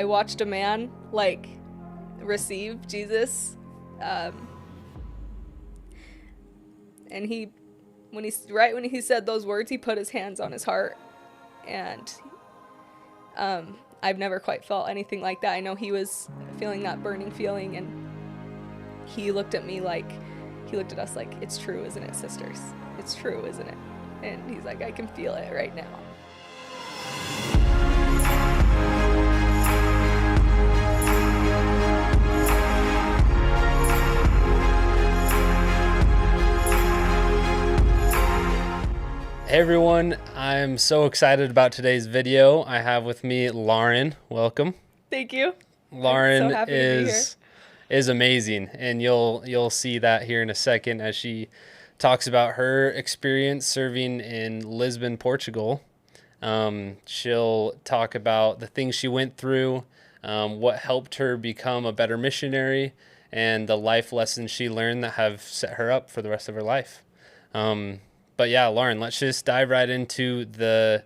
I watched a man like receive Jesus, and when he said those words, he put his hands on his heart, and I've never quite felt anything like that. I know he was feeling that burning feeling, and he looked at us like, it's true, isn't it, sisters? It's true, isn't it? And he's like, I can feel it right now. Hey everyone, I'm so excited about today's video. I have with me Lauren. Welcome. Thank you. Lauren I'm so happy to be here. is amazing, and you'll see that here in a second as she talks about her experience serving in Lisbon, Portugal. She'll talk about the things she went through, what helped her become a better missionary, and the life lessons she learned that have set her up for the rest of her life. But yeah, Lauren, let's just dive right into the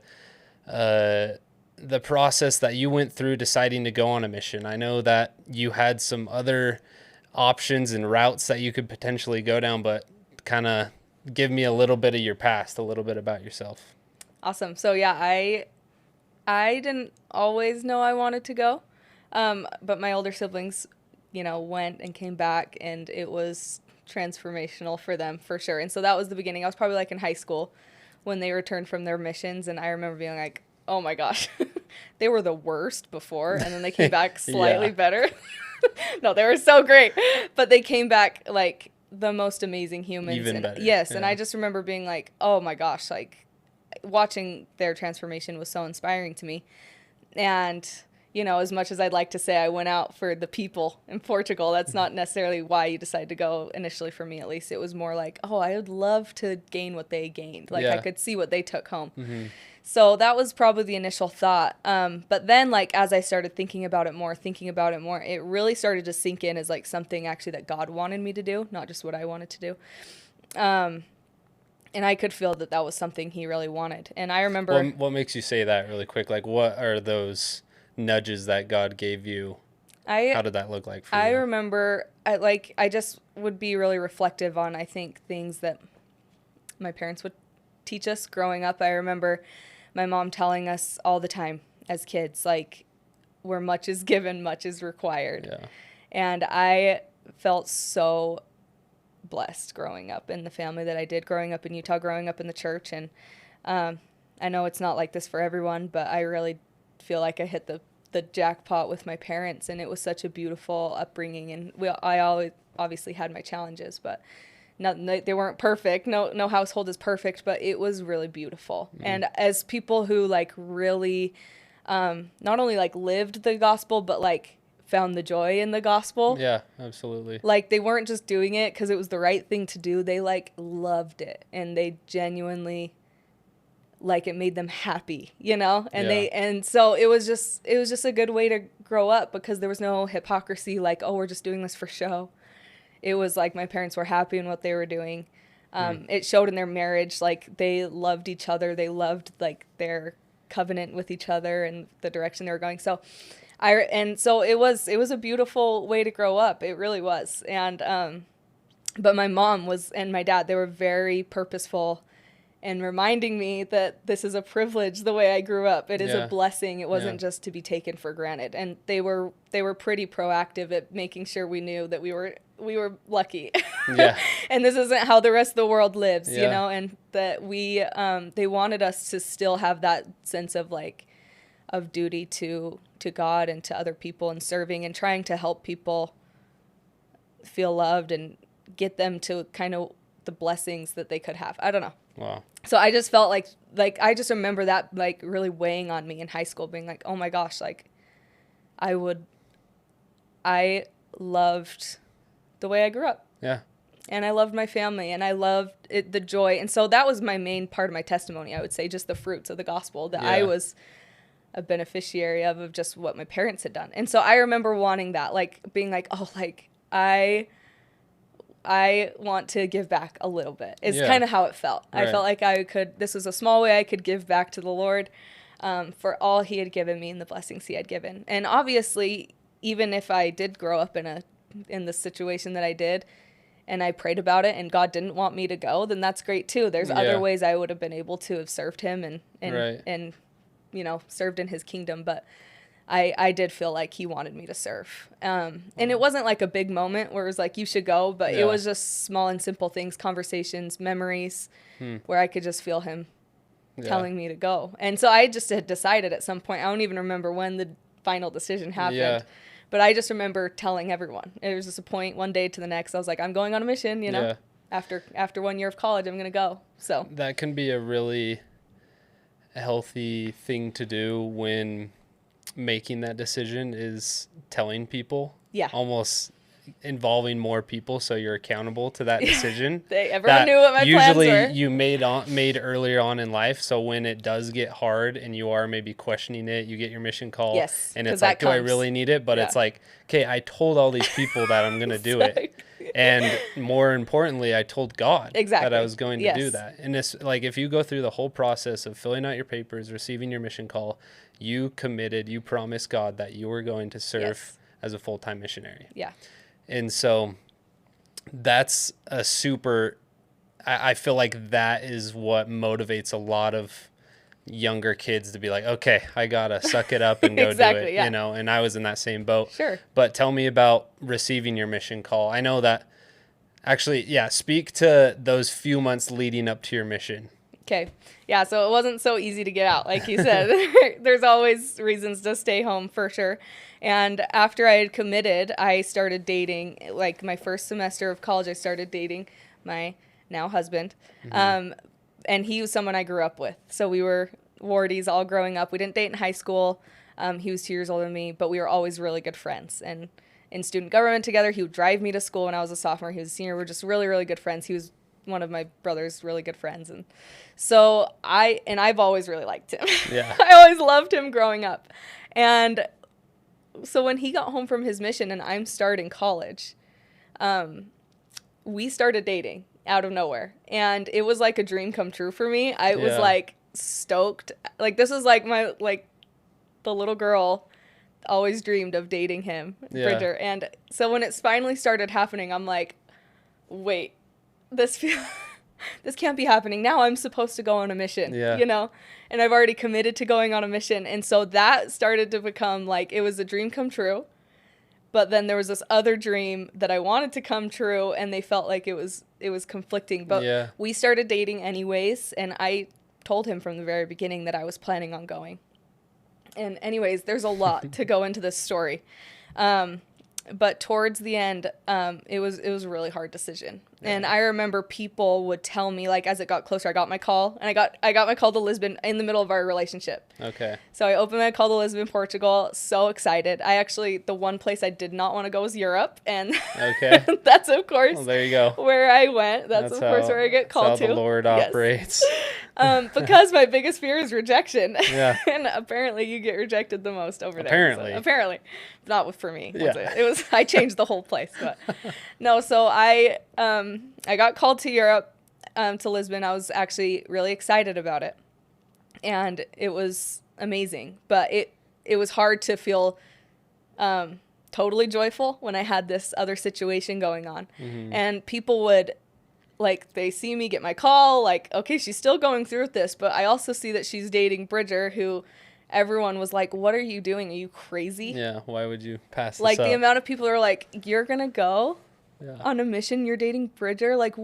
process that you went through deciding to go on a mission. I know that you had some other options and routes that you could potentially go down, but kind of give me a little bit of your past, a little bit about yourself. Awesome. So yeah, I didn't always know I wanted to go, but my older siblings, went and came back, and it was transformational for them for sure. And so that was the beginning. I was probably like in high school when they returned from their missions, and I remember being like, oh my gosh, they were the worst before, and then they came back slightly better. No, they were so great, but they came back like the most amazing humans. Even better. Yes, yeah. And I just remember being like, oh my gosh, like watching their transformation was so inspiring to me. And as much as I'd like to say I went out for the people in Portugal, that's not necessarily why you decide to go initially, for me at least. It was more like, oh, I would love to gain what they gained. Like I could see what they took home. Mm-hmm. So that was probably the initial thought. But then like as I started thinking about it more, it really started to sink in as like something actually that God wanted me to do, not just what I wanted to do. And I could feel that was something he really wanted. And I remember... What makes you say that really quick? Like what are those nudges that God gave you? How did that look like for you? I remember I just would be really reflective on, I think, things that my parents would teach us growing up. I remember my mom telling us all the time as kids, like, where much is given, much is required. Yeah. And I felt so blessed growing up in the family that I did, growing up in Utah, growing up in the church. And I know it's not like this for everyone, but I really feel like I hit the jackpot with my parents, and it was such a beautiful upbringing. And I always obviously had my challenges, but they weren't perfect. No household is perfect, but it was really beautiful. Mm. And as people who like really not only like lived the gospel, but like found the joy in the gospel. Yeah, absolutely. Like they weren't just doing it because it was the right thing to do. They like loved it, and they genuinely, like, it made them happy, and so it was just a good way to grow up, because there was no hypocrisy, like, oh, we're just doing this for show. It was like my parents were happy in what they were doing. It showed in their marriage, like they loved each other. They loved like their covenant with each other and the direction they were going. So it was a beautiful way to grow up. It really was. And, but my mom and my dad, they were very purposeful and reminding me that this is a privilege the way I grew up. It is a blessing. It wasn't just to be taken for granted. And they were pretty proactive at making sure we knew that we were lucky. Yeah. And this isn't how the rest of the world lives, and that they wanted us to still have that sense of like of duty to God and to other people, and serving and trying to help people feel loved and get them to kind of the blessings that they could have. I don't know. Wow. So I just felt like I just remember that like really weighing on me in high school, being like, oh my gosh, like I loved the way I grew up. Yeah. And I loved my family, and I loved the joy. And so that was my main part of my testimony, I would say, just the fruits of the gospel that I was a beneficiary of just what my parents had done. And so I remember wanting that, like being like, oh, like I want to give back a little bit. It's kind of how it felt. Right. I felt like this was a small way I could give back to the Lord. for all he had given me and the blessings he had given. And obviously, even if I did grow up in the situation that I did, and I prayed about it and God didn't want me to go, then that's great too. There's other ways I would have been able to have served him and served in his kingdom. But I did feel like he wanted me to serve. And it wasn't like a big moment where it was like, you should go, but it was just small and simple things, conversations, memories, where I could just feel him telling me to go. And so I just had decided at some point, I don't even remember when the final decision happened, but I just remember telling everyone. It was just a point one day to the next. I was like, I'm going on a mission, after 1 year of college, I'm going to go. So that can be a really healthy thing to do when making that decision, is telling people, almost involving more people so you're accountable to that decision. Everyone knew what my plans were. Usually you made earlier on in life, so when it does get hard and you are maybe questioning it, you get your mission call, and it's like, do I really need it? But it's like, okay, I told all these people that I'm going to do it. And more importantly, I told God that I was going to do that. And it's like, if you go through the whole process of filling out your papers, receiving your mission call, you promised God that you were going to serve as a full-time missionary. Yeah. And so that's a super, I feel like that is what motivates a lot of younger kids to be like, okay, I gotta suck it up and go do it, and I was in that same boat. Sure. But tell me about receiving your mission call. I know that actually, speak to those few months leading up to your mission. Okay. Yeah, so it wasn't so easy to get out. Like you said, there's always reasons to stay home for sure. And after I had committed, I started dating. Like my first semester of college, I started dating my now husband. And he was someone I grew up with. So we were wardies all growing up. We didn't date in high school. He was 2 years older than me, but we were always really good friends. And in student government together, he would drive me to school when I was a sophomore. He was a senior. We were just really, really good friends. He was one of my brother's really good friends. And so I've always really liked him. Yeah. I always loved him growing up. And so when he got home from his mission and I'm starting college, we started dating out of nowhere. And it was like a dream come true for me. I was like stoked. Like this was like the little girl always dreamed of dating him, Bridger. And so when it finally started happening, I'm like, wait, this can't be happening. Now I'm supposed to go on a mission, and I've already committed to going on a mission. And so that started to become like, it was a dream come true. But then there was this other dream that I wanted to come true, and they felt like it was conflicting. But we started dating anyways, and I told him from the very beginning that I was planning on going. And anyways, there's a lot to go into this story. But towards the end, it was a really hard decision. And I remember people would tell me, like, as it got closer, I got my call, and I got my call to Lisbon in the middle of our relationship. Okay. So I opened my call to Lisbon, Portugal. So excited. The one place I did not want to go was Europe, and that's of course there you go. Where I went. That's of course where I get called to. That's how the Lord operates. Because my biggest fear is rejection. Yeah. And apparently you get rejected the most over there. Apparently. Not for me. It was I changed the whole place. But no, so I got called to Europe, to Lisbon. I was actually really excited about it. And it was amazing. But it was hard to feel totally joyful when I had this other situation going on. Mm-hmm. And people would, like, they see me get my call, like, okay, she's still going through with this, but I also see that she's dating Bridger, who everyone was like, what are you doing? Are you crazy? Yeah, why would you pass this like, up? The amount of people are like, you're going to go on a mission, you're dating Bridger? Like,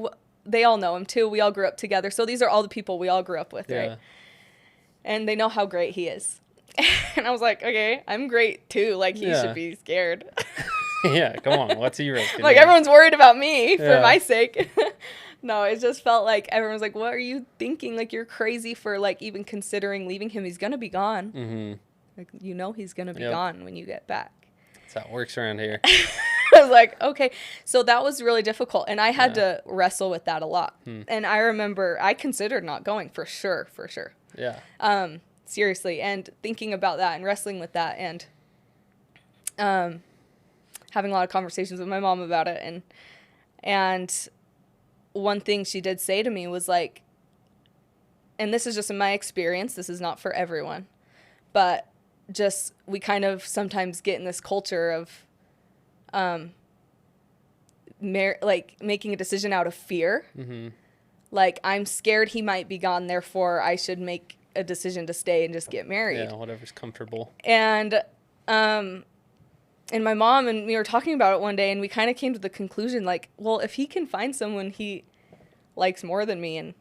they all know him, too. We all grew up together. So these are all the people we all grew up with, right? And they know how great he is. And I was like, okay, I'm great, too. Like, he should be scared. Yeah, come on. What's he risking? Like, everyone's worried about me for my sake. No, it just felt like everyone was like, what are you thinking? Like, you're crazy for, like, even considering leaving him. He's going to be gone. Mm-hmm. Like, he's going to be gone when you get back. That's how it works around here. I was like, okay. So that was really difficult. And I had to wrestle with that a lot. And I remember I considered not going for sure. Yeah. Seriously. And thinking about that and wrestling with that and having a lot of conversations with my mom about it. And one thing she did say to me was like, and this is just in my experience, this is not for everyone, but just we kind of sometimes get in this culture of like making a decision out of fear. Mm-hmm. Like, I'm scared he might be gone, therefore I should make a decision to stay and just get married. Yeah, whatever's comfortable. And my mom and me were talking about it one day, and we kind of came to the conclusion, like, well, if he can find someone he likes more than me in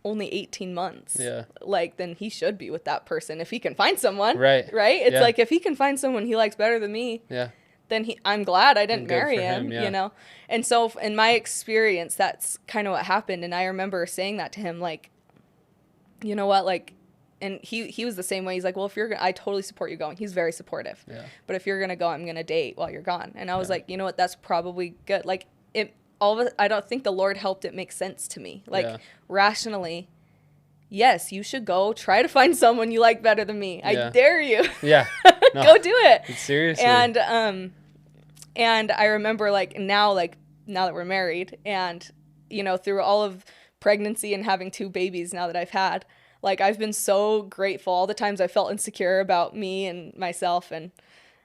only 18 months, yeah, like, then he should be with that person if he can find someone. Right. It's yeah. like, if he can find someone he likes better than me, yeah, then I'm glad I didn't marry him, yeah. you know? And so in my experience, that's kind of what happened. And I remember saying that to him, like, you know what, like, and he was the same way. He's like, well, if you're going to, I totally support you going. He's very supportive. Yeah. But if you're going to go, I'm going to date while you're gone. And I was like, you know what, that's probably good. Like, I don't think the Lord helped it make sense to me. Like, rationally, yes, you should go try to find someone you like better than me. I dare you. Yeah. No, go do it. Seriously. And I remember, like, now that we're married, and, you know, through all of pregnancy and having 2 babies now that I've had, like, I've been so grateful all the times I felt insecure about me and myself. And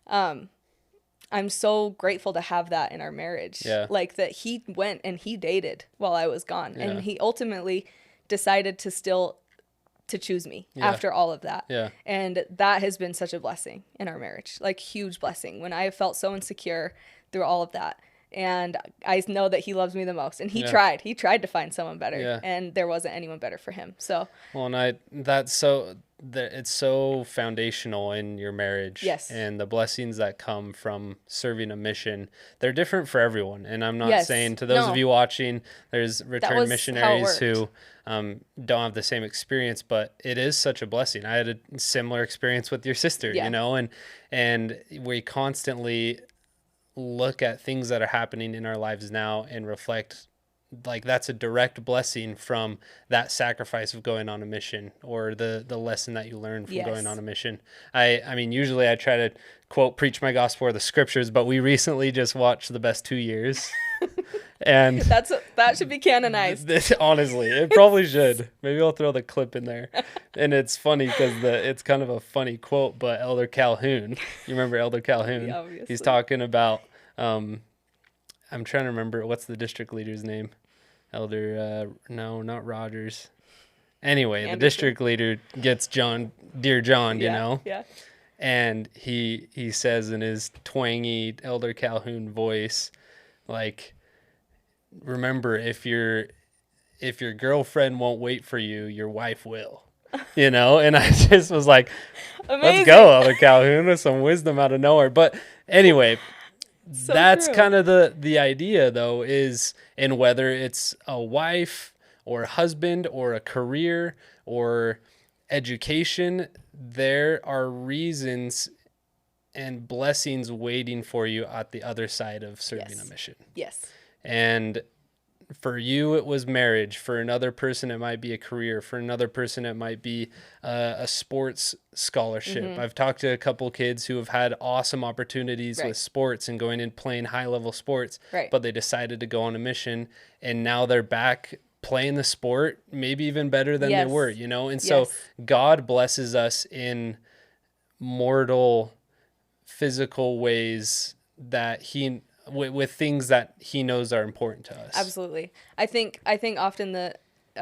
I'm so grateful to have that in our marriage. Yeah. Like, that he went and he dated while I was gone. Yeah. And he ultimately decided to choose me after all of that. Yeah. And that has been such a blessing in our marriage, like, huge blessing, when I felt so insecure through all of that. And I know that he loves me the most, and he tried to find someone better, and there wasn't anyone better for him. So, well, and it's so foundational in your marriage. Yes. And the blessings that come from serving a mission, they're different for everyone. And I'm not saying, to those of you watching, there's returned missionaries who don't have the same experience, but it is such a blessing. I had a similar experience with your sister, you know, and we constantly look at things that are happening in our lives now and reflect, like, that's a direct blessing from that sacrifice of going on a mission, or the lesson that you learn from going on a mission. I mean, usually I try to quote preach my gospel or the scriptures, but we recently just watched The Best 2 Years. And that should be canonized. Honestly, it probably should. Maybe I'll throw the clip in there. And it's funny because it's kind of a funny quote, but Elder Calhoun, you remember Elder Calhoun? Yeah, obviously. He's talking about, I'm trying to remember, what's the district leader's name? Elder, no, not Rogers. Anyway, Anderson. The district leader gets Dear John, you know? Yeah. And he says in his twangy Elder Calhoun voice, like, remember, if your girlfriend won't wait for you, your wife will. You know? And I just was like, amazing. Let's go, Elder Calhoun, with some wisdom out of nowhere. But anyway, so that's kind of the idea, though, is, in whether it's a wife or a husband or a career or education, there are reasons and blessings waiting for you at the other side of serving a mission. Yes. And for you, it was marriage. For another person, it might be a career. For another person, it might be a sports scholarship. Mm-hmm. I've talked to a couple kids who have had awesome opportunities with sports and going and playing high-level sports, but they decided to go on a mission, and now they're back playing the sport, maybe even better than they were, you know? And so God blesses us in mortal, physical ways that with things that he knows are important to us. Absolutely. I think often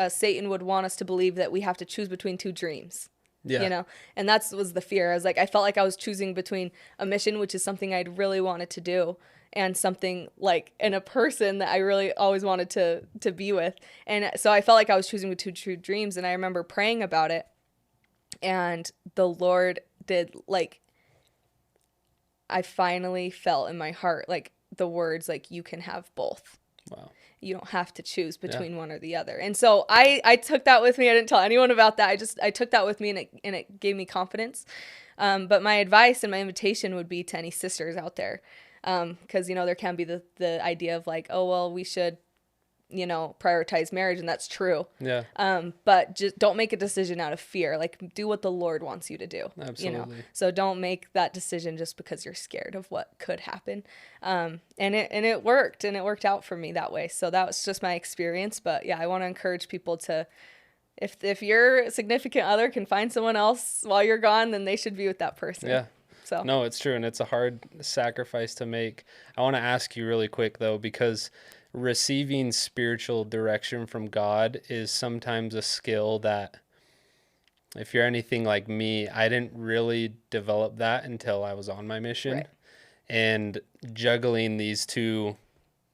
Satan would want us to believe that we have to choose between 2 dreams. Yeah. You know, and was the fear. I was like, I felt like I was choosing between a mission, which is something I'd really wanted to do, and something like, and a person that I really always wanted to be with. And so I felt like I was choosing between 2 dreams. And I remember praying about it, and the Lord did, like, I finally felt in my heart, like, the words, like, you can have both. Wow. You don't have to choose between one or the other. And so I took that with me. I didn't tell anyone about that. I took that with me, and it gave me confidence. But my advice and my invitation would be to any sisters out there. Because, you know, there can be the idea of, like, oh, well, we should, you know, prioritize marriage, and that's true. Yeah. But just don't make a decision out of fear. Like, do what the Lord wants you to do. Absolutely. You know? So don't make that decision just because you're scared of what could happen. And it worked, and it worked out for me that way. So that was just my experience. But yeah, I want to encourage people to If your significant other can find someone else while you're gone, then they should be with that person. Yeah. So No, it's true, and it's a hard sacrifice to make. I want to ask you really quick though, because receiving spiritual direction from God is sometimes a skill that, if you're anything like me, I didn't really develop that until I was on my mission. Right. And juggling these two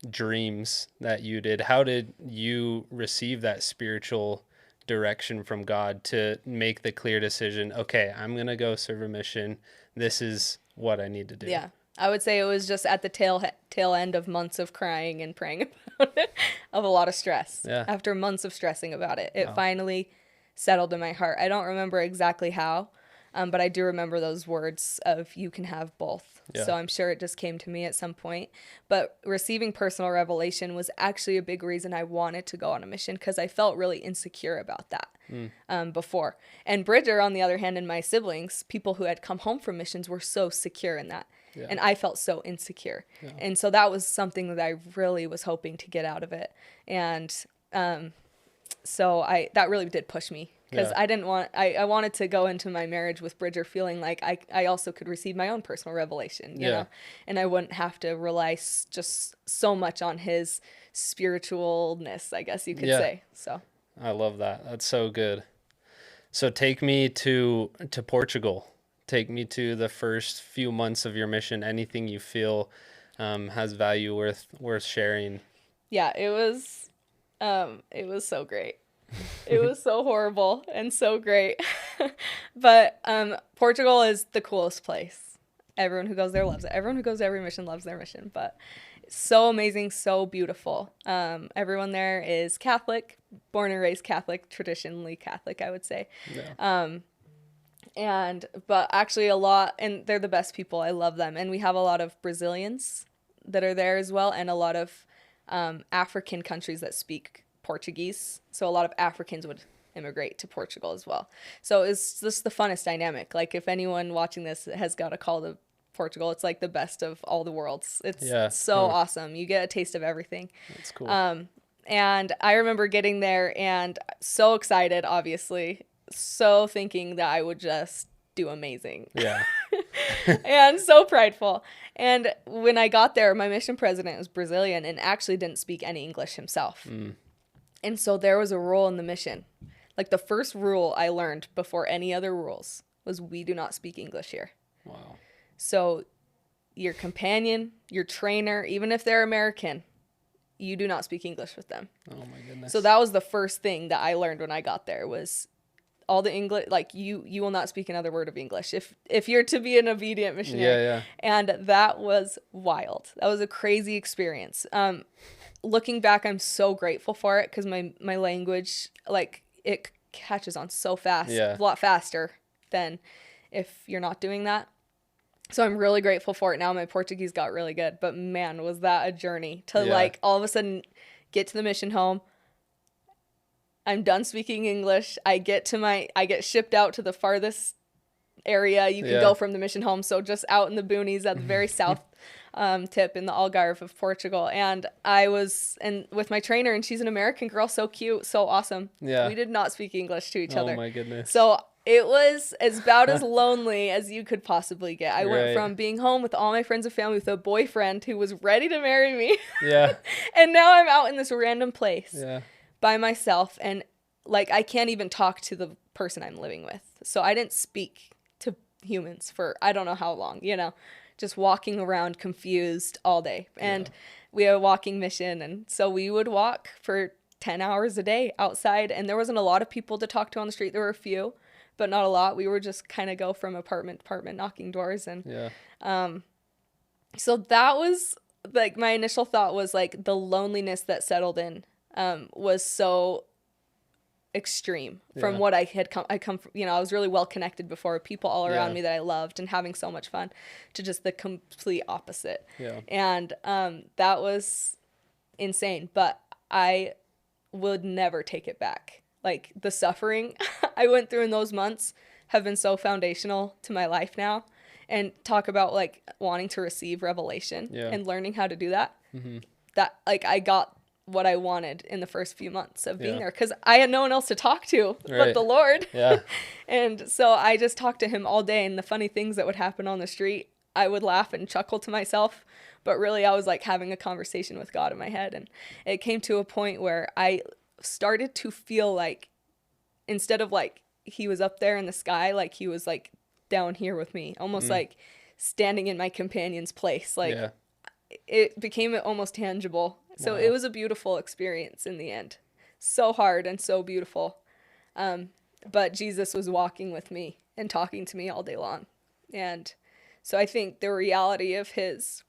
dreams that you did, how did you receive that spiritual direction from God to make the clear decision, okay, I'm going to go serve a mission. This is what I need to do. Yeah. I would say it was just at the tail end of months of crying and praying about it, of a lot of stress. Yeah. After months of stressing about it, it Wow. finally settled in my heart. I don't remember exactly how, but I do remember those words of you can have both. Yeah. So I'm sure it just came to me at some point. But receiving personal revelation was actually a big reason I wanted to go on a mission, because I felt really insecure about that before. And Bridger, on the other hand, and my siblings, people who had come home from missions, were so secure in that. Yeah. And I felt so insecure. Yeah. And so that was something that I really was hoping to get out of it. And so that really did push me, because Yeah. I wanted to go into my marriage with Bridger feeling like I also could receive my own personal revelation, you know, and I wouldn't have to rely just so much on his spiritualness, I guess you could say. So I love that. That's so good. So take me to Portugal. Take me to the first few months of your mission. Anything you feel has value worth sharing. Yeah, it was so great. It was so horrible and so great. But Portugal is the coolest place. Everyone who goes there loves it. Everyone who goes to every mission loves their mission. But it's so amazing, so beautiful. Everyone there is Catholic, born and raised Catholic, traditionally Catholic, I would say. Yeah. But actually a lot, and they're the best people. I love them. And we have a lot of Brazilians that are there as well, and a lot of African countries that speak Portuguese. So a lot of Africans would immigrate to Portugal as well. So it's just the funnest dynamic. Like, if anyone watching this has got a call to Portugal, it's like the best of all the worlds. It's so awesome. You get a taste of everything. That's cool. And I remember getting there and so excited, obviously, so thinking that I would just do amazing. Yeah. And so prideful. And when I got there, my mission president was Brazilian and actually didn't speak any English himself. And so there was a rule in the mission. Like, the first rule I learned before any other rules was, we do not speak English here. Wow. So your companion, your trainer, even if they're American, you do not speak English with them. Oh my goodness. So that was the first thing that I learned when I got there, was all the English, like, you will not speak another word of English if you're to be an obedient missionary. Yeah. And that was wild. That was a crazy experience. Looking back, I'm so grateful for it, because my language, like, it catches on so fast, a lot faster than if you're not doing that. So I'm really grateful for it. Now my Portuguese got really good, but man, was that a journey to like all of a sudden get to the mission home. I'm done speaking English. I get shipped out to the farthest area you can go from the mission home. So just out in the boonies at the very south tip in the Algarve of Portugal. And I was with my trainer, and she's an American girl, so cute, so awesome. Yeah. We did not speak English to each other. Oh my goodness. So it was about as lonely as you could possibly get. I went from being home with all my friends and family with a boyfriend who was ready to marry me. Yeah. And now I'm out in this random place by myself. And like, I can't even talk to the person I'm living with. So I didn't speak to humans for I don't know how long, just walking around confused all day. And we had a walking mission. And so we would walk for 10 hours a day outside. And there wasn't a lot of people to talk to on the street. There were a few, but not a lot. We were just kind of go from apartment to apartment, knocking doors. And so that was like, my initial thought was like, the loneliness that settled in was so extreme from what I come from. I was really well connected before, people all around me that I loved and having so much fun, to just the complete opposite. And that was insane, but I would never take it back. Like, the suffering I went through in those months have been so foundational to my life now. And talk about like wanting to receive revelation and learning how to do that. That like, I got what I wanted in the first few months of being there, because I had no one else to talk to but the Lord. Yeah. And so I just talked to him all day, and the funny things that would happen on the street, I would laugh and chuckle to myself, but really I was like having a conversation with God in my head. And it came to a point where I started to feel like, instead of like he was up there in the sky, like he was like down here with me, almost like standing in my companion's place. Like it became almost tangible. So it was a beautiful experience in the end. So hard and so beautiful. But Jesus was walking with me and talking to me all day long. And so I think the reality of his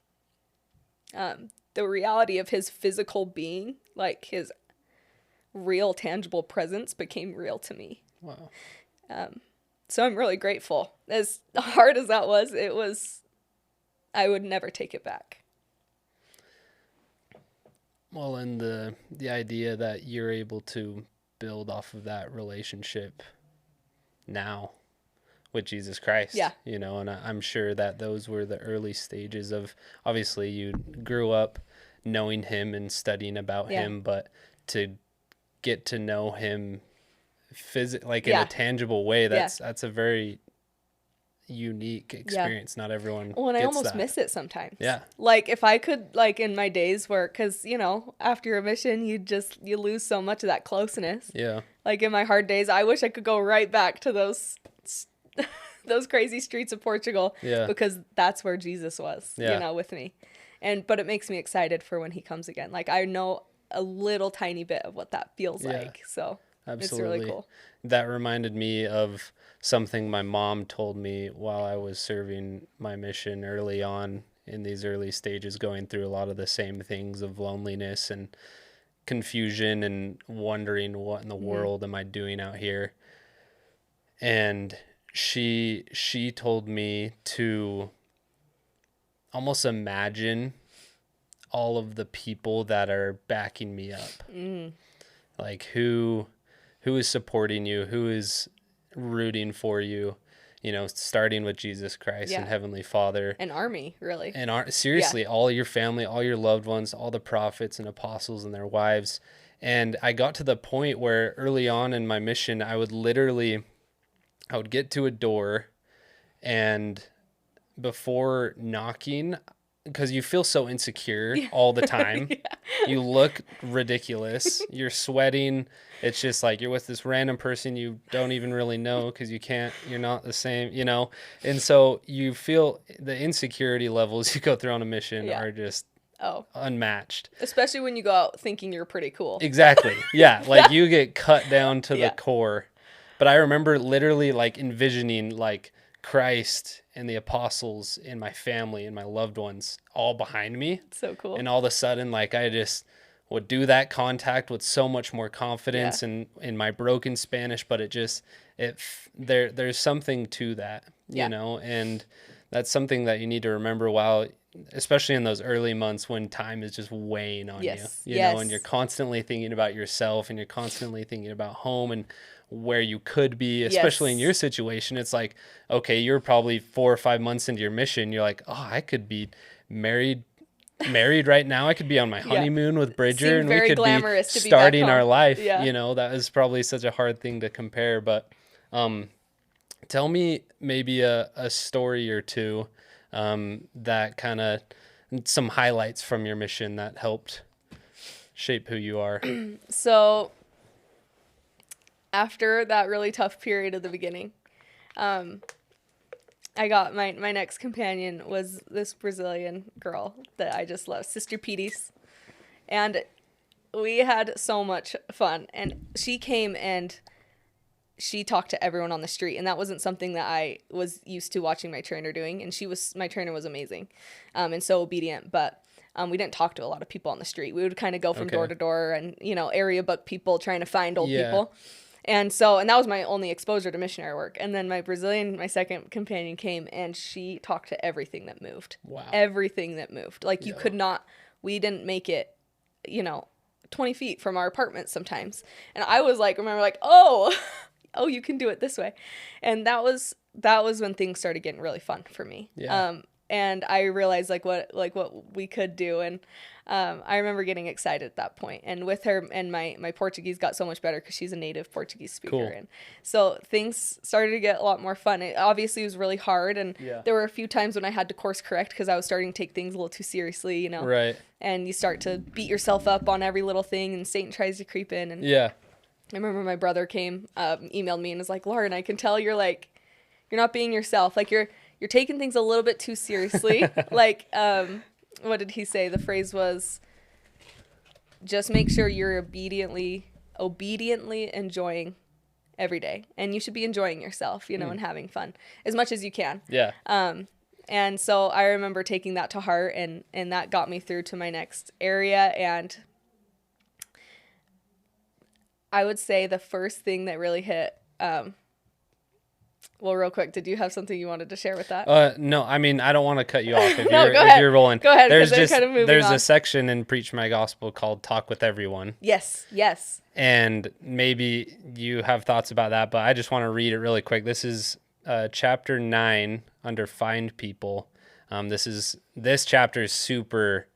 physical being, like his real tangible presence, became real to me. Wow. So I'm really grateful. As hard as that was, I would never take it back. Well, and the idea that you're able to build off of that relationship now with Jesus Christ, you know, and I'm sure that those were the early stages of, obviously you grew up knowing him and studying about him, but to get to know him like in a tangible way, that's a very unique experience. Not everyone and I gets almost that. miss it sometimes. Like if I could, like in my days where, because you know, after a mission you lose so much of that closeness. Like in my hard days, I wish I could go right back to those crazy streets of Portugal, because that's where Jesus was, you know, with me. But it makes me excited for when he comes again. Like I know a little tiny bit of what that feels like. So absolutely. It's really cool. That reminded me of something my mom told me while I was serving my mission early on in these early stages, going through a lot of the same things of loneliness and confusion and wondering what in the world am I doing out here. And she told me to almost imagine all of the people that are backing me up. Like who is supporting you, who is rooting for you, you know, starting with Jesus Christ and Heavenly Father. An army, really. And seriously, all your family, all your loved ones, all the prophets and apostles and their wives. And I got to the point where early on in my mission, I would get to a door, and before knocking, because you feel so insecure all the time, you look ridiculous, you're sweating, it's just like you're with this random person you don't even really know, because you're not the same, you know. And so you feel the insecurity levels you go through on a mission are just unmatched, especially when you go out thinking you're pretty cool. Exactly. Like you get cut down to the core. But I remember literally like envisioning like Christ and the apostles and my family and my loved ones all behind me. So cool. And all of a sudden, like I just would do that contact with so much more confidence and in my broken Spanish, but there's something to that, you know, and that's something that you need to remember especially in those early months when time is just weighing on you know, and you're constantly thinking about yourself and you're constantly thinking about home and where you could be, especially in your situation. It's like, okay, you're probably 4 or 5 months into your mission. You're like, oh, I could be married right now. I could be on my honeymoon with Bridger, and we could be starting our life. You know, that is probably such a hard thing to compare. But tell me maybe a story or two that kind of some highlights from your mission that helped shape who you are. So after that really tough period at the beginning, I got my next companion was this Brazilian girl that I just love, Sister Petey's. And we had so much fun. And she came and she talked to everyone on the street. And that wasn't something that I was used to watching my trainer doing. And my trainer was amazing and so obedient. But we didn't talk to a lot of people on the street. We would kind of go from door to door and, you know, area book people trying to find old people. And that was my only exposure to missionary work. And then my second companion came, and she talked to everything that moved. Wow. Everything that moved. Like we didn't make it, you know, 20 feet from our apartment sometimes. And I was like, oh, you can do it this way. And that was when things started getting really fun for me. Yeah. and I realized like what we could do. And I remember getting excited at that point. And with her, and my Portuguese got so much better because she's a native Portuguese speaker. Cool. And so things started to get a lot more fun. It obviously was really hard. And there were a few times when I had to course correct because I was starting to take things a little too seriously, you know? Right. And you start to beat yourself up on every little thing, and Satan tries to creep in. And yeah. I remember my brother came, emailed me and was like, Lauren, I can tell you're not being yourself. Like you're taking things a little bit too seriously. Like, what did he say? The phrase was, just make sure you're obediently enjoying every day. And you should be enjoying yourself, you know, and having fun as much as you can. Yeah. And so I remember taking that to heart, and that got me through to my next area. And I would say the first thing that really hit, well, real quick, did you have something you wanted to share with that? No, I mean, I don't want to cut you off if No, if you're rolling. Go ahead. There's there's a section in Preach My Gospel called Talk with Everyone. Yes. And maybe you have thoughts about that, but I just want to read it really quick. This is chapter 9 under Find People. This chapter is super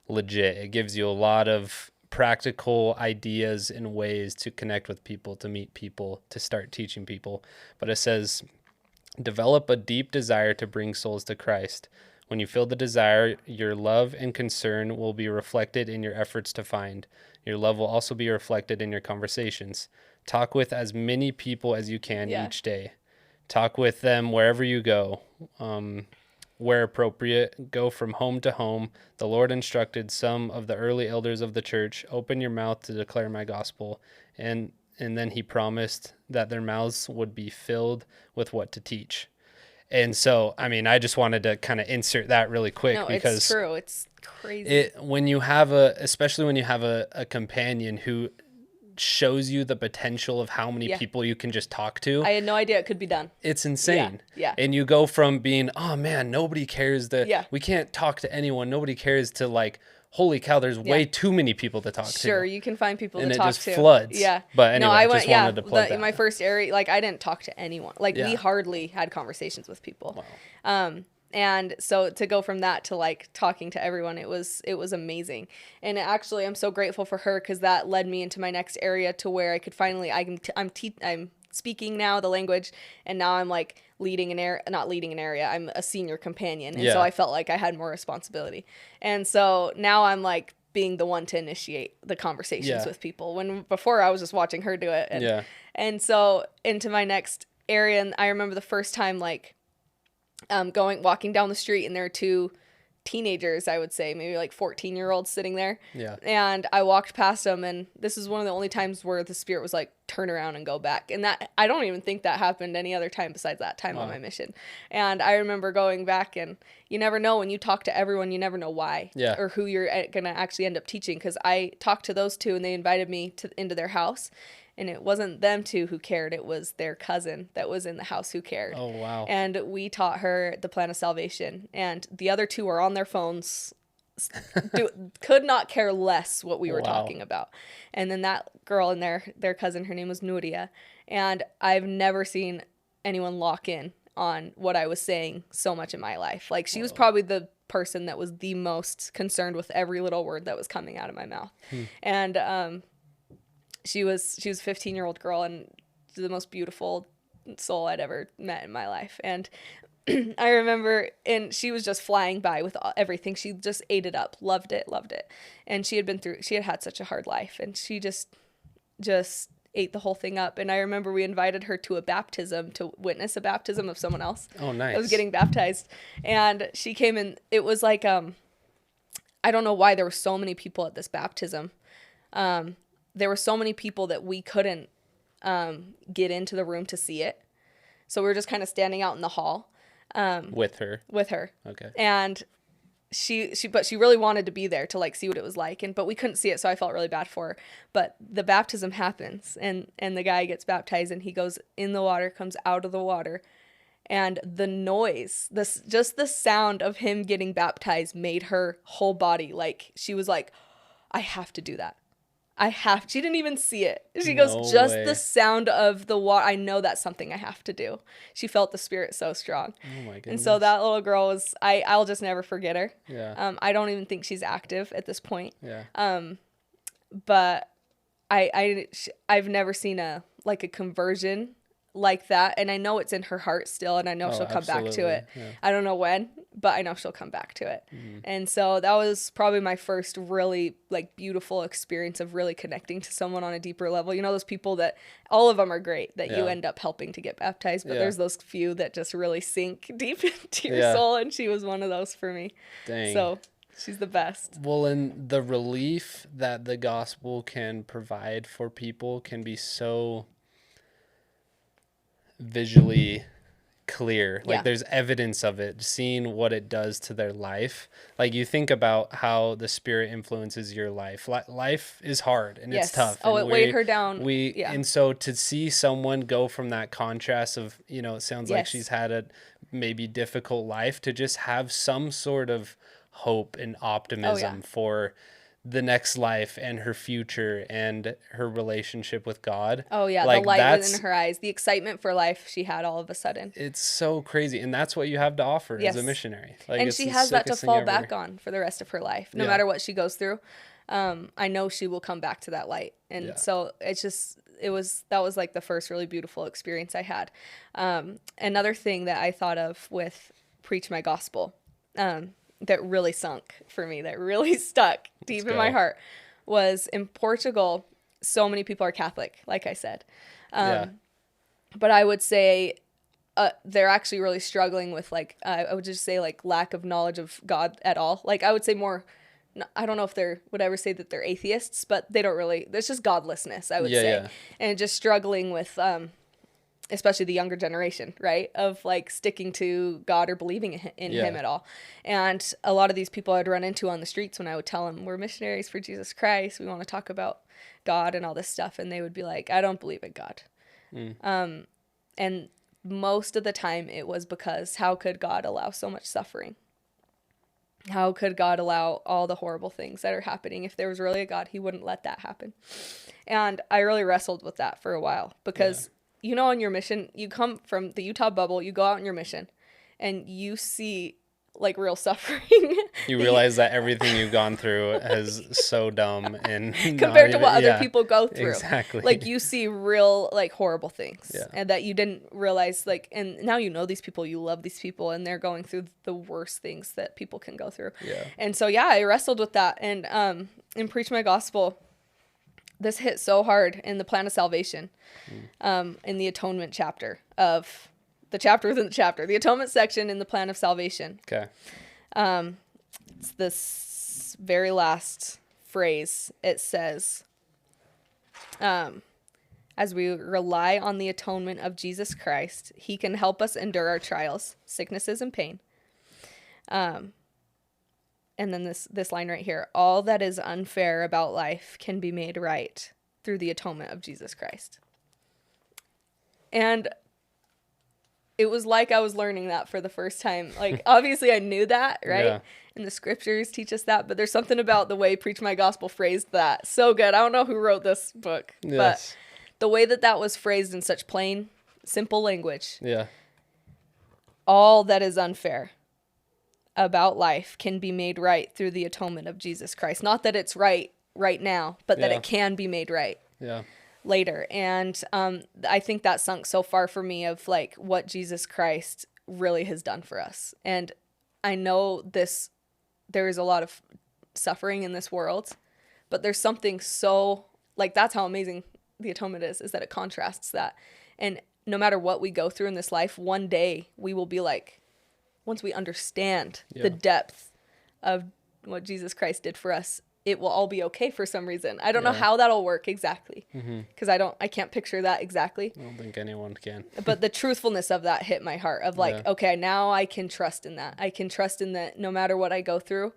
legit. It gives you a lot of practical ideas and ways to connect with people, to meet people, to start teaching people. But it says, develop a deep desire to bring souls to Christ. When you feel the desire, your love and concern will be reflected in your efforts to find. Your love will also be reflected in your conversations. Talk with as many people as you can each day. Talk with them wherever you go. Where appropriate, go from home to home. The Lord instructed some of the early elders of the church, open your mouth to declare my gospel. And then he promised that their mouths would be filled with what to teach. And so, I mean, I just wanted to kind of insert that really quick because it's true. It's crazy. Especially when you have a companion who shows you the potential of how many people you can just talk to. I had no idea it could be done. It's insane. Yeah. And you go from being, oh man, nobody cares we can't talk to anyone. Nobody cares to like, holy cow, there's way too many people to talk to. Sure, you can find people to talk to. And it just floods. Yeah. But anyway, I just wanted to plug that. In my first area, like I didn't talk to anyone. Like we hardly had conversations with people. Wow. And so to go from that to like talking to everyone, it was amazing. And actually, I'm so grateful for her because that led me into my next area to where I could finally, I'm speaking now the language, and now I'm like not leading an area. I'm a senior companion. And so I felt like I had more responsibility. And so now I'm like being the one to initiate the conversations with people, when before I was just watching her do it. And so into my next area, and I remember the first time like, walking down the street, and there are two teenagers, I would say maybe like 14-year-olds sitting there. And I walked past them, and this is one of the only times where the Spirit was like, turn around and go back. And that, I don't even think that happened any other time besides that time on my mission. And I remember going back, and you never know when you talk to everyone, you never know why or who you're going to actually end up teaching. Cause I talked to those two, and they invited me into their house. And it wasn't them two who cared. It was their cousin that was in the house who cared. Oh, wow. And we taught her the plan of salvation. And the other two were on their phones, could not care less what we were talking about. And then that girl and their cousin, her name was Nuria. And I've never seen anyone lock in on what I was saying so much in my life. Like she was probably the person that was the most concerned with every little word that was coming out of my mouth. And, She was a 15-year-old girl, and the most beautiful soul I'd ever met in my life. And I remember, and she was just flying by with everything. She just ate it up, loved it. And she had had such a hard life, and she just ate the whole thing up. And I remember we invited her to a baptism, to witness a baptism of someone else. Oh, nice. I was getting baptized, and she came in. It was like, I don't know why there were so many people at this baptism. There were so many people that we couldn't get into the room to see it. So we were just kind of standing out in the hall. With her. Okay. And she really wanted to be there to like see what it was like. But we couldn't see it. So I felt really bad for her. But the baptism happens, and the guy gets baptized, and he goes in the water, comes out of the water. And the noise, just the sound of him getting baptized made her whole body, like, she was like, I have to do that. She didn't even see it. She No goes, just way. the sound of the water. I know that's something I have to do. She felt the Spirit so strong. Oh my goodness. And so that little girl was, I'll just never forget her. Yeah. I don't even think she's active at this point. Yeah. But I've never seen a conversion like that, and I know it's in her heart still, and I know she'll come back to it. Yeah. I don't know when, but I know she'll come back to it. And so that was probably my first really beautiful experience of really connecting to someone on a deeper level. You know, those people that all of them are great that you end up helping to get baptized, but there's those few that just really sink deep into your soul, and she was one of those for me. Dang. So she's the best. Well, and the relief that the gospel can provide for people can be so visually clear. There's evidence of it, seeing what it does to their life. Like, you think about how the Spirit influences your life. Life is hard and it's tough. Oh, and it weighed her down. And so to see someone go from that contrast of, it sounds like she's had a maybe difficult life, to just have some sort of hope and optimism for the next life and her future and her relationship with God. Oh yeah, the light within her eyes, the excitement for life she had all of a sudden. It's so crazy, and that's what you have to offer as a missionary. And she has that to fall back on for the rest of her life, no matter what she goes through. I know she will come back to that light, and so it's just that was like the first really beautiful experience I had. Another thing that I thought of with Preach My Gospel, that really sunk for me, that really stuck deep in my heart, was in Portugal. So many people are Catholic, like I said. But I would say they're actually really struggling with I would just say lack of knowledge of God at all. I would say more, I don't know if they would ever say that they're atheists, but they don't really, there's just godlessness, I would say. And just struggling with, especially the younger generation, right? Of sticking to God or believing in him at all. And a lot of these people I'd run into on the streets when I would tell them, we're missionaries for Jesus Christ, we want to talk about God and all this stuff. And they would be like, I don't believe in God. And most of the time it was because how could God allow so much suffering? How could God allow all the horrible things that are happening? If there was really a God, he wouldn't let that happen. And I really wrestled with that for a while, because on your mission, you come from the Utah bubble, you go out on your mission, and you see real suffering. You realize that everything you've gone through is so dumb and compared to what other people go through. Exactly. You see real horrible things, and that you didn't realize, and now these people, you love these people, and they're going through the worst things that people can go through. And so I wrestled with that, and in Preach My Gospel, this hit so hard in the plan of salvation, in the atonement chapter of the chapter within the chapter, the atonement section in the plan of salvation. Okay. It's this very last phrase. It says, as we rely on the atonement of Jesus Christ, he can help us endure our trials, sicknesses, and pain. And then this line right here, all that is unfair about life can be made right through the atonement of Jesus Christ. And it was like I was learning that for the first time. Obviously I knew that, right? Yeah. And the scriptures teach us that, but there's something about the way Preach My Gospel phrased that. So good. I don't know who wrote this book, but the way that was phrased in such plain, simple language. Yeah. All that is unfair about life can be made right through the atonement of Jesus Christ. Not that it's right now, but that it can be made right later. And I think that sunk so far for me of what Jesus Christ really has done for us. And I know there is a lot of suffering in this world, but there's something so that's how amazing the atonement is that it contrasts that. And no matter what we go through in this life, one day we will be once we understand the depth of what Jesus Christ did for us, it will all be okay for some reason. I don't know how that'll work exactly, because I can't picture that exactly. I don't think anyone can. But the truthfulness of that hit my heart of okay, now I can trust in that. I can trust in that no matter what I go through,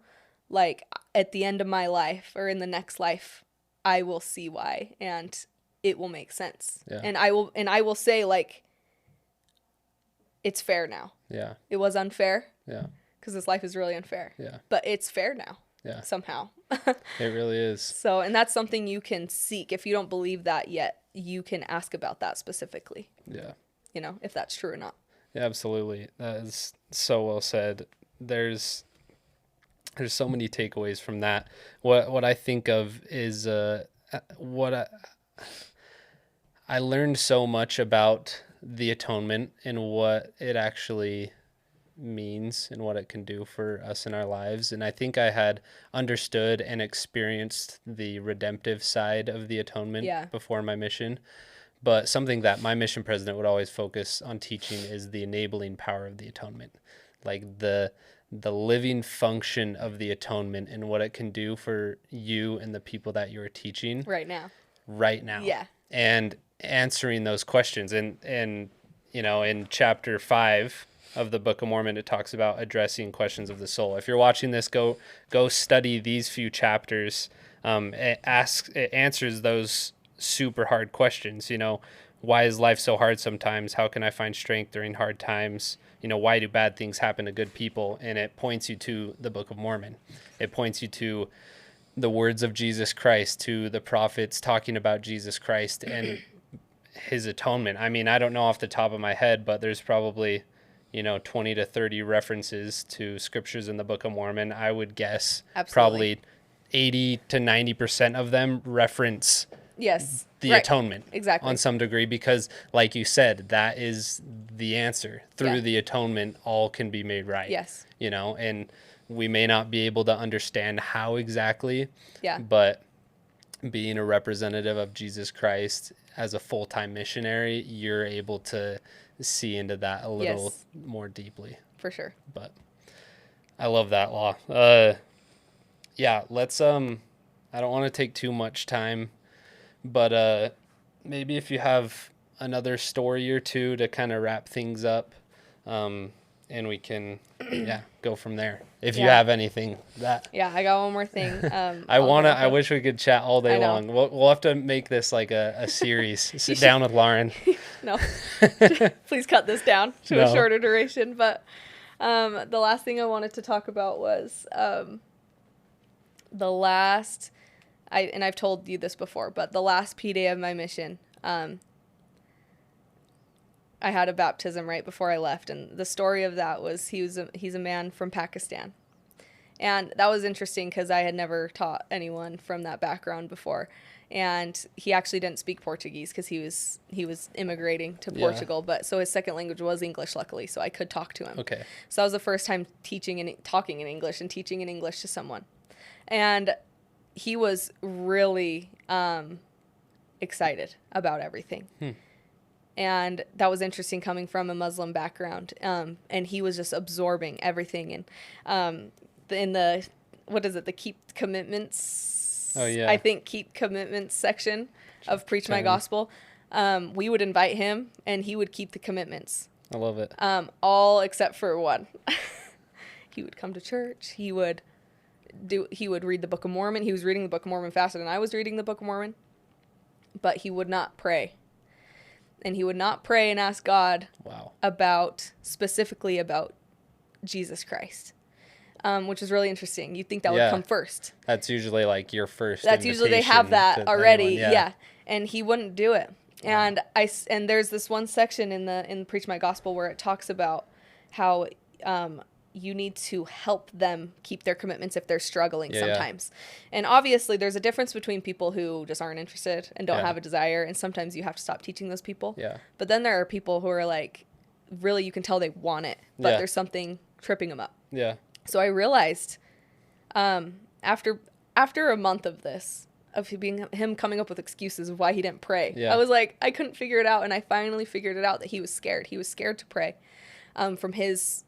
at the end of my life or in the next life, I will see why, and it will make sense. Yeah. And I will say it's fair now. Yeah. It was unfair. Yeah. Because this life is really unfair. Yeah. But it's fair now. Yeah. somehow. It really is. So, and that's something you can seek. If you don't believe that yet, you can ask about that specifically. Yeah. You know, if that's true or not. Yeah, absolutely. That is so well said. There's so many takeaways from that. What I think of is what I learned so much about the atonement and what it actually means and what it can do for us in our lives. And I think I had understood and experienced the redemptive side of the atonement Yeah. before my mission. But something that my mission president would always focus on teaching is the enabling power of the atonement, like the living function of the atonement and what it can do for you and the people that you are teaching Right now. Yeah. and answering those questions. And you know, in chapter 5 of the Book of Mormon, it talks about addressing questions of the soul. If you're watching this, go study these few chapters. It answers those super hard questions. You know, why is life so hard sometimes? How can I find strength during hard times? You know, why do bad things happen to good people? And it points you to the Book of Mormon. It points you to the words of Jesus Christ, to the prophets talking about Jesus Christ and his atonement. I mean, I don't know off the top of my head, but there's probably, 20 to 30 references to scriptures in the Book of Mormon. I would guess Absolutely. probably 80 to 90% of them reference Yes. the right. atonement Exactly. on some degree, because like you said, that is the answer. Through the atonement, all can be made right. Yes. And we may not be able to understand how exactly, Yeah. but being a representative of Jesus Christ as a full-time missionary, you're able to see into that a little more deeply. For sure. But I love that law. Yeah, let's I don't want to take too much time, but maybe if you have another story or two to kind of wrap things up, and we can go from there. If you have anything that. Yeah, I got one more thing. I wish we could chat all day long. We'll have to make this like a series. Sit down with Lauren. No, please cut this down to a shorter duration. But the last thing I wanted to talk about was I've told you this before, but the last P day of my mission, I had a baptism right before I left, and the story of that was he's a man from Pakistan, and that was interesting because I had never taught anyone from that background before, and he actually didn't speak Portuguese because he was immigrating to Portugal, but so his second language was English, luckily, so I could talk to him. Okay. So that was the first time talking in English and teaching in English to someone, and he was really excited about everything. And that was interesting coming from a Muslim background. And he was just absorbing everything. And in the, the Keep Commitments? Oh, yeah. I think Keep Commitments section of Preach My Gospel. We would invite him, and he would keep the commitments. I love it. All except for one. He would come to church. He would read the Book of Mormon. He was reading the Book of Mormon faster than I was reading the Book of Mormon. But he would not pray. And he would not pray and ask God specifically about Jesus Christ, which is really interesting. You'd think that would come first. That's usually like your first. That's usually they have that already. Yeah. And he wouldn't do it. Wow. And there's this one section in Preach My Gospel where it talks about how you need to help them keep their commitments if they're struggling sometimes. And obviously there's a difference between people who just aren't interested and don't have a desire, and sometimes you have to stop teaching those people. Yeah. But then there are people who are like, really, you can tell they want it, but there's something tripping them up. Yeah. So I realized after a month of this, of him coming up with excuses of why he didn't pray, I was like, I couldn't figure it out, and I finally figured it out that he was scared. He was scared to pray from his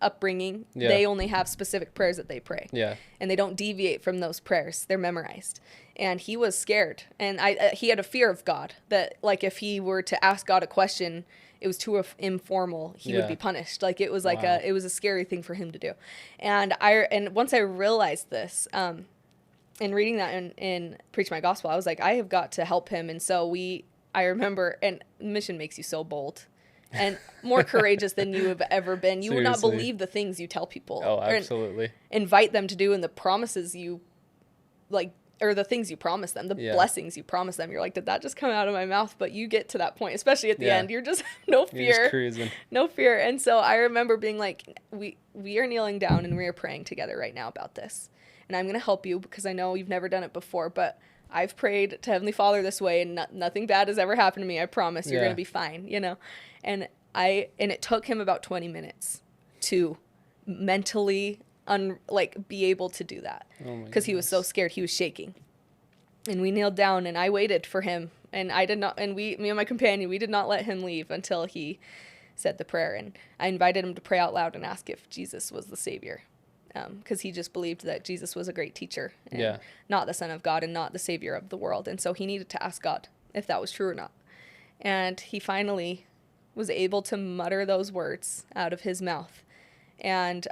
upbringing. They only have specific prayers that they pray, and they don't deviate from those prayers. They're memorized, and he was scared, and he had a fear of God, that like if he were to ask God a question, it was too informal, he would be punished. Like it was like it was a scary thing for him to do. And once I realized this, in reading that in Preach My Gospel, I was like, I have got to help him. And so I remember, and mission makes you so bold. and more courageous than you have ever been. You would not Seriously. believe the things you tell people. Oh, or absolutely. invite them to do, and the promises you like, or the things you promise them, the Yeah. blessings you promise them. You're like, did that just come out of my mouth? But you get to that point, especially at the Yeah. end, you're just no You're just fear, cruising. no fear. And so I remember being like, we are kneeling down and we are praying together right now about this. And I'm going to help you because I know you've never done it before, but I've prayed to Heavenly Father this way, and nothing bad has ever happened to me. I promise you're Yeah. going to be fine, you know? And it took him about 20 minutes to mentally be able to do that, Oh my because he was so goodness. scared. He was shaking. And we kneeled down, and I waited for him, and I did not, and me and my companion, we did not let him leave until he said the prayer. And I invited him to pray out loud and ask if Jesus was the Savior, because he just believed that Jesus was a great teacher, and Yeah. not the Son of God and not the Savior of the world. And so he needed to ask God if that was true or not. And he finally was able to mutter those words out of his mouth. And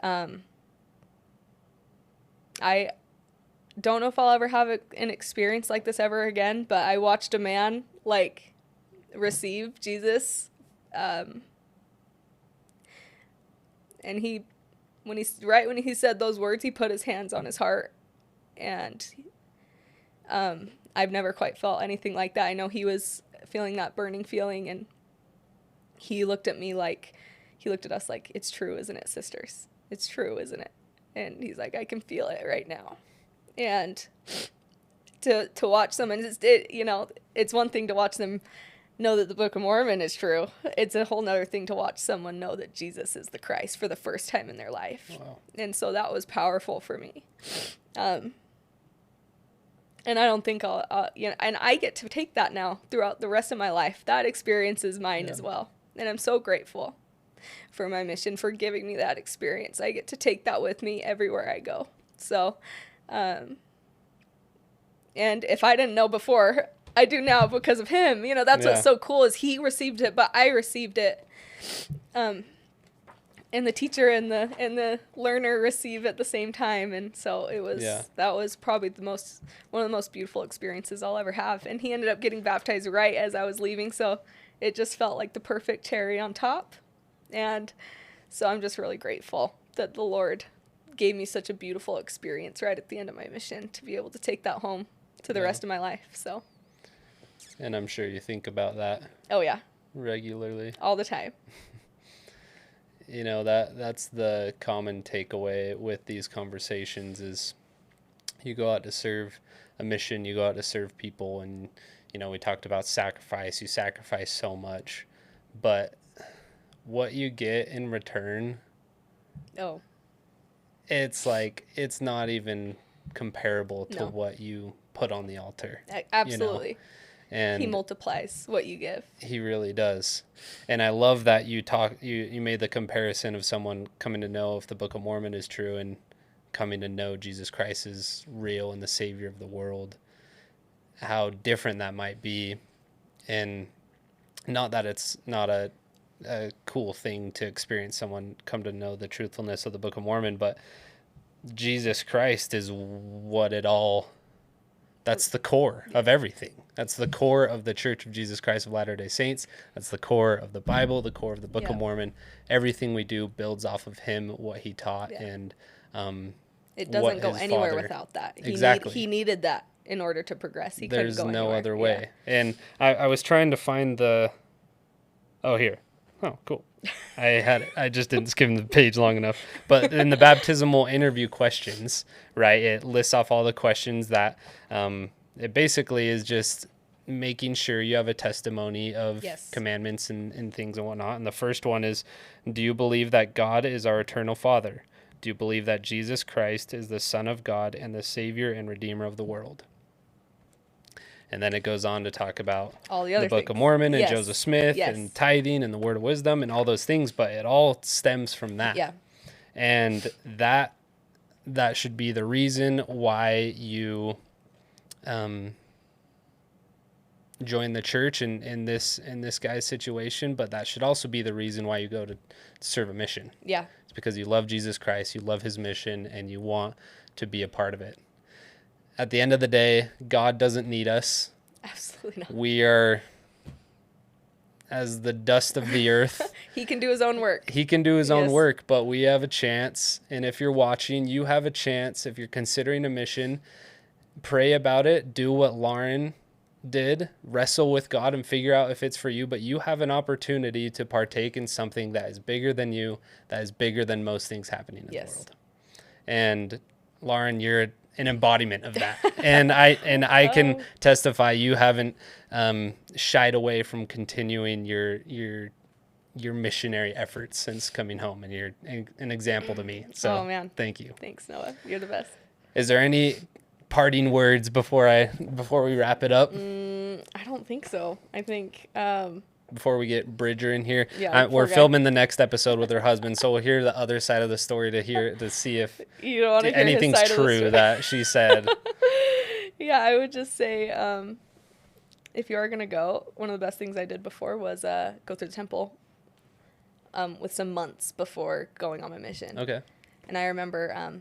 I don't know if I'll ever have an experience like this ever again, but I watched a man receive Jesus, and when he said those words, he put his hands on his heart, and I've never quite felt anything like that. I know he was feeling that burning feeling, and he looked at us like, it's true, isn't it, sisters? It's true, isn't it? And he's like, I can feel it right now. And to watch someone, it's one thing to watch them know that the Book of Mormon is true. It's a whole nother thing to watch someone know that Jesus is the Christ for the first time in their life. Wow. And so that was powerful for me. And I don't think and I get to take that now throughout the rest of my life. That experience is mine as well. And I'm so grateful for my mission, for giving me that experience. I get to take that with me everywhere I go. So, and if I didn't know before, I do now because of him. That's what's so cool, is he received it, but I received it. And the teacher and the learner receive at the same time. And so that was probably one of the most beautiful experiences I'll ever have. And he ended up getting baptized right as I was leaving. So it just felt like the perfect cherry on top. And so I'm just really grateful that the Lord gave me such a beautiful experience right at the end of my mission to be able to take that home to the rest of my life. So. And I'm sure you think about that. Oh yeah. Regularly. All the time. That's the common takeaway with these conversations is you go out to serve a mission, you go out to serve people, and we talked about sacrifice. You sacrifice so much, but what you get in return, it's not even comparable to what you put on the altar. Absolutely. And he multiplies what you give. He really does. And I love that you made the comparison of someone coming to know if the Book of Mormon is true and coming to know Jesus Christ is real and the Savior of the world, how different that might be. And not that it's not a cool thing to experience someone come to know the truthfulness of the Book of Mormon, but Jesus Christ is that's the core of everything. That's the core of the Church of Jesus Christ of Latter-day Saints. That's the core of the Bible, the core of the Book of Mormon. Everything we do builds off of him, what he taught, and it doesn't go anywhere without that. He needed that in order to progress. There's couldn't go no anywhere. other way. Yeah. And I was trying to find here. Oh, cool. I just didn't skim the page long enough. But in the baptismal interview questions, right, it lists off all the questions that it basically is just making sure you have a testimony of commandments and things and whatnot. And the first one is, do you believe that God is our eternal Father? Do you believe that Jesus Christ is the Son of God and the Savior and Redeemer of the world? And then it goes on to talk about all the Book of Mormon and Joseph Smith and tithing and the word of wisdom and all those things, but it all stems from that. Yeah. And that should be the reason why you join the church in this guy's situation, but that should also be the reason why you go to serve a mission. Yeah. It's because you love Jesus Christ, you love his mission, and you want to be a part of it. At the end of the day, God doesn't need us. Absolutely not. We are as the dust of the earth. He can do his own work. He can do his own Yes. work, but we have a chance. And if you're watching, you have a chance. If you're considering a mission, pray about it. Do what Lauren did. Wrestle with God and figure out if it's for you. But you have an opportunity to partake in something that is bigger than you, that is bigger than most things happening in the world. And Lauren, you're an embodiment of that. And I can testify you haven't shied away from continuing your missionary efforts since coming home, and you're an example to me. So man. Thank you. Thanks, Noah. You're the best. Is there any parting words before we wrap it up? I don't think so. I think before we get Bridger in here, Yeah, we're poor guy. filming the next episode with her husband, so we'll hear the other side of the story to see if you don't want to hear his anything's side of the true story. that she said. Yeah, I would just say if you are going to go, one of the best things I did before was go through the temple with some months before going on my mission. Okay. And I remember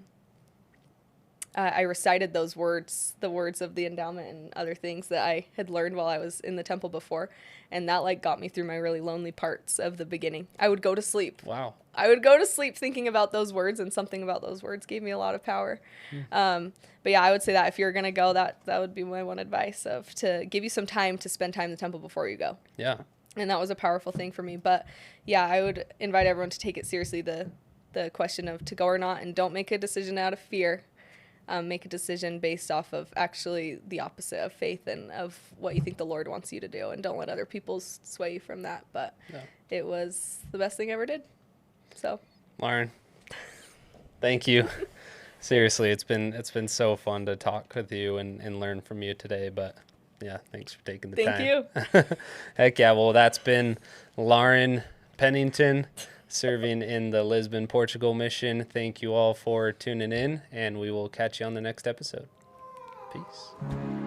I recited those words, the words of the endowment and other things that I had learned while I was in the temple before. And that like got me through my really lonely parts of the beginning. I would go to sleep. Wow. I would go to sleep thinking about those words, and something about those words gave me a lot of power. But yeah, I would say that if you're going to go, that would be my one advice, to give you some time to spend time in the temple before you go. Yeah. And that was a powerful thing for me. But yeah, I would invite everyone to take it seriously, the question of to go or not, and don't make a decision out of fear. Make a decision based off of actually the opposite of faith and of what you think the Lord wants you to do, and don't let other people sway you from that. But It was the best thing I ever did. So, Lauren, thank you. Seriously, it's been so fun to talk with you and learn from you today. But yeah, thanks for taking the time. Thank you. Heck yeah. Well, that's been Lauren Pennington, serving in the Lisbon, Portugal mission. Thank you all for tuning in, and we will catch you on the next episode. Peace.